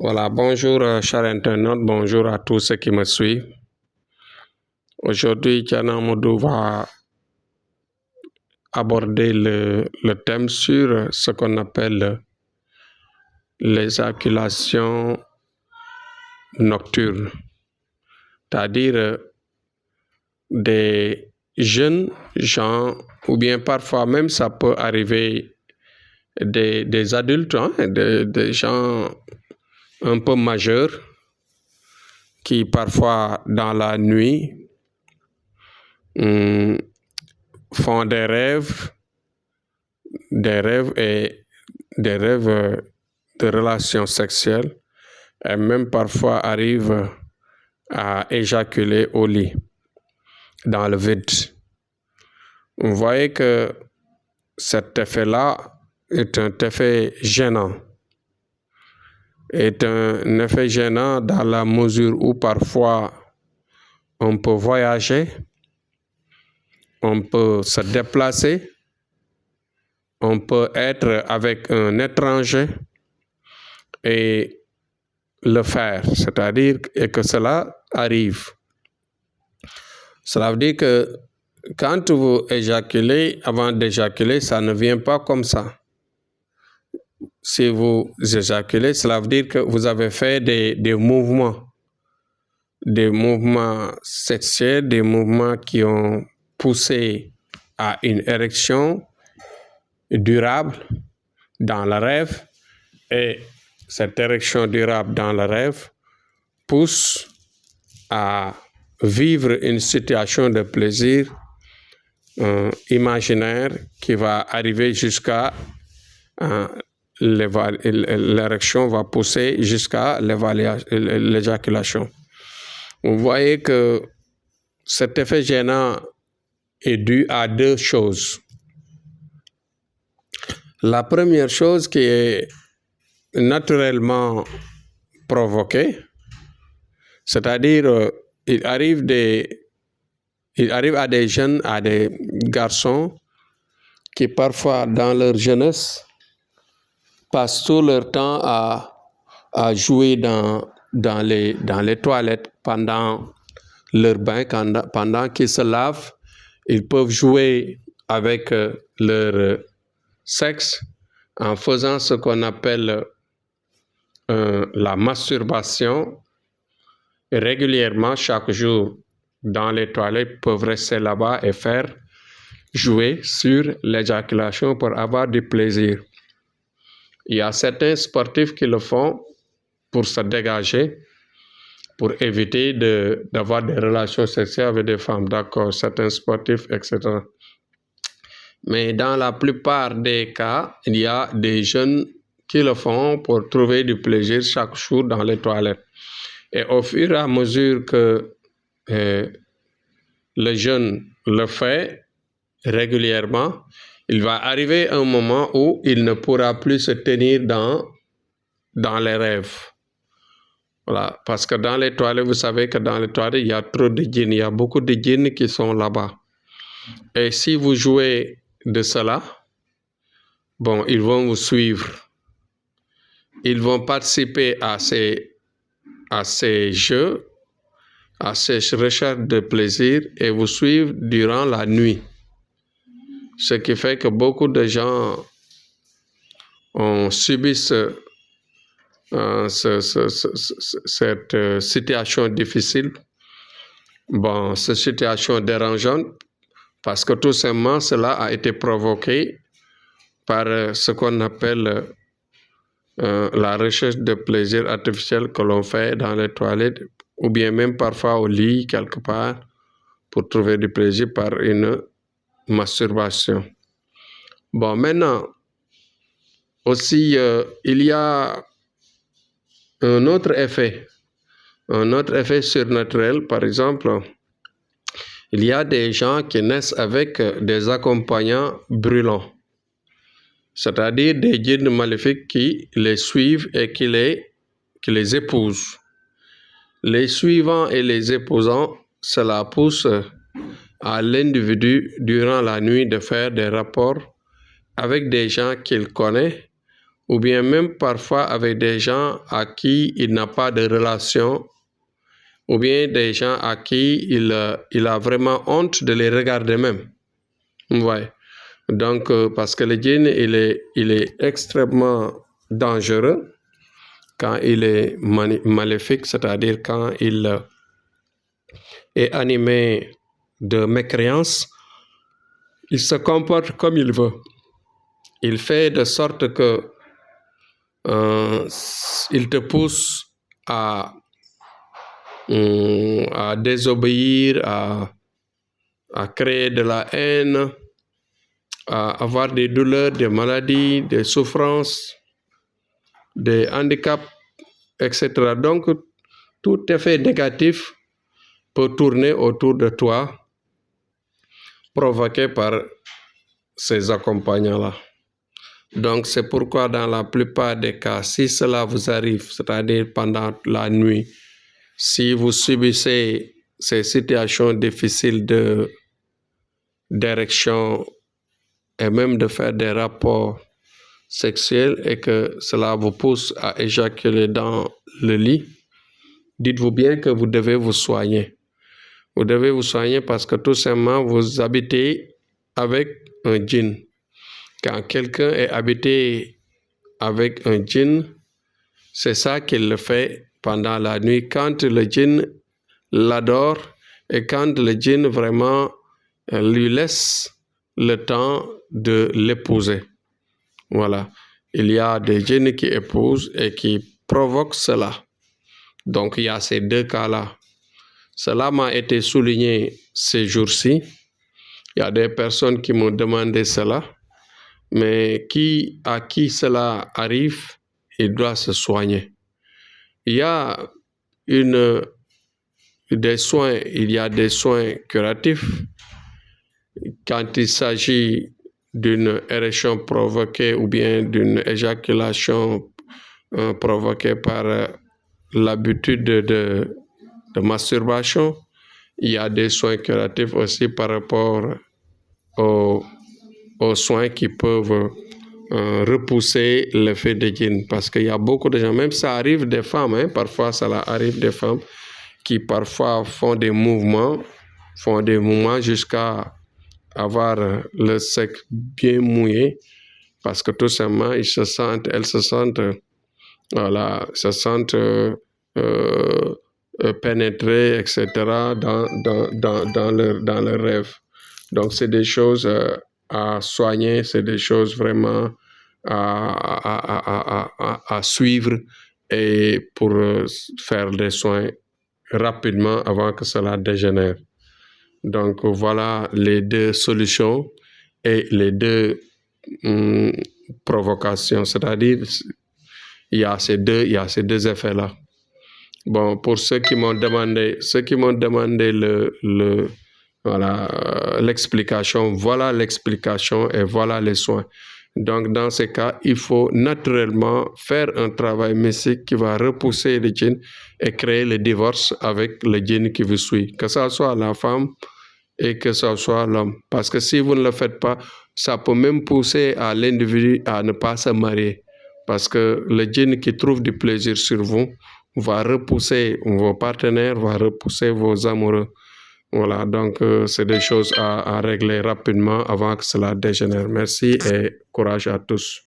Voilà, bonjour chers internautes, bonjour à tous ceux qui me suivent. Aujourd'hui, Tiana Amadou va aborder le thème sur ce qu'on appelle l'éjaculation nocturne, c'est-à-dire des jeunes gens, ou bien parfois même ça peut arriver des adultes, des gens un peu majeurs qui parfois dans la nuit font des rêves et des rêves de relations sexuelles et même parfois arrivent à éjaculer au lit, dans le vide. Vous voyez que cet effet-là est un effet gênant. Est un effet gênant dans la mesure où parfois on peut voyager, on peut se déplacer, on peut être avec un étranger et le faire, c'est-à-dire que cela arrive. Cela veut dire que quand vous éjaculez, avant d'éjaculer, ça ne vient pas comme ça. Si vous éjaculez, cela veut dire que vous avez fait des mouvements sexuels, des mouvements qui ont poussé à une érection durable dans le rêve, et cette érection durable dans le rêve pousse à vivre une situation de plaisir imaginaire qui va arriver jusqu'à l'érection va pousser jusqu'à l'éjaculation. Vous voyez que cet effet gênant est dû à deux choses. La première chose qui est naturellement provoquée, c'est-à-dire il arrive à des jeunes, à des garçons qui parfois dans leur jeunesse passent tout leur temps à jouer dans les toilettes pendant leur bain, pendant qu'ils se lavent. Ils peuvent jouer avec leur sexe en faisant ce qu'on appelle la masturbation. Et régulièrement, chaque jour, dans les toilettes, peuvent rester là-bas et faire jouer sur l'éjaculation pour avoir du plaisir. Il y a certains sportifs qui le font pour se dégager, pour éviter d'avoir des relations sexuelles avec des femmes, d'accord, certains sportifs, etc. Mais dans la plupart des cas, il y a des jeunes qui le font pour trouver du plaisir chaque jour dans les toilettes. Et au fur et à mesure que le jeune le fait régulièrement, il va arriver un moment où il ne pourra plus se tenir dans les rêves. Voilà, parce que dans les toilettes, vous savez que dans les toilettes, il y a trop de djinns, il y a beaucoup de djinns qui sont là-bas. Et si vous jouez de cela, bon, ils vont vous suivre. Ils vont participer à ces jeux, à ces recherches de plaisir et vous suivre durant la nuit. Ce qui fait que beaucoup de gens ont subi cette situation difficile, cette situation dérangeante, parce que tout simplement cela a été provoqué par ce qu'on appelle la recherche de plaisir artificiel que l'on fait dans les toilettes ou bien même parfois au lit quelque part pour trouver du plaisir par une masturbation. Bon, maintenant, aussi, il y a un autre effet surnaturel. Par exemple, il y a des gens qui naissent avec des accompagnants brûlants, c'est-à-dire des djinns maléfiques qui les suivent et qui les épousent. Les suivants et les épousants, cela pousse à l'individu durant la nuit de faire des rapports avec des gens qu'il connaît ou bien même parfois avec des gens à qui il n'a pas de relation, ou bien des gens à qui il a vraiment honte de les regarder même. Ouais. Donc, parce que le djinn, il est extrêmement dangereux quand il est maléfique, c'est-à-dire quand il est animé de mécréance, il se comporte comme il veut. Il fait de sorte que il te pousse à désobéir, à créer de la haine, à avoir des douleurs, des maladies, des souffrances, des handicaps, etc. Donc, tout effet négatif peut tourner autour de toi, provoqué par ces accompagnants-là. Donc, c'est pourquoi dans la plupart des cas, si cela vous arrive, c'est-à-dire pendant la nuit, si vous subissez ces situations difficiles d'érection et même de faire des rapports sexuels et que cela vous pousse à éjaculer dans le lit, dites-vous bien que vous devez vous soigner. Vous devez vous soigner parce que tout simplement, vous habitez avec un djinn. Quand quelqu'un est habité avec un djinn, c'est ça qu'il le fait pendant la nuit. Quand le djinn l'adore et quand le djinn vraiment lui laisse le temps de l'épouser. Voilà. Il y a des djinns qui épousent et qui provoquent cela. Donc, il y a ces deux cas-là. Cela m'a été souligné ces jours-ci. Il y a des personnes qui m'ont demandé cela, mais à qui cela arrive, il doit se soigner. Il y a des soins curatifs. Quand il s'agit d'une érection provoquée ou bien d'une éjaculation provoquée par l'habitude de masturbation, il y a des soins curatifs aussi par rapport aux soins qui peuvent repousser l'effet de djinn. Parce qu'il y a beaucoup de gens, même ça arrive des femmes, parfois ça arrive des femmes qui parfois font des mouvements jusqu'à avoir le sexe bien mouillé, parce que tout simplement, elles se sentent pénétrées, etc., dans leur rêve. Donc, c'est des choses à soigner, c'est des choses vraiment à suivre et pour faire des soins rapidement avant que cela dégénère. Donc, voilà les deux solutions et les deux provocations, c'est-à-dire il y a ces deux effets-là. Bon, pour ceux qui m'ont demandé l'explication, voilà l'explication et voilà les soins. Donc, dans ces cas, il faut naturellement faire un travail mystique qui va repousser le djinn et créer le divorce avec le djinn qui vous suit, que ce soit la femme et que ce soit l'homme. Parce que si vous ne le faites pas, ça peut même pousser à l'individu à ne pas se marier. Parce que le djinn qui trouve du plaisir sur vous va repousser vos partenaires, va repousser vos amoureux. Voilà, donc c'est des choses à régler rapidement avant que cela dégénère. Merci et courage à tous.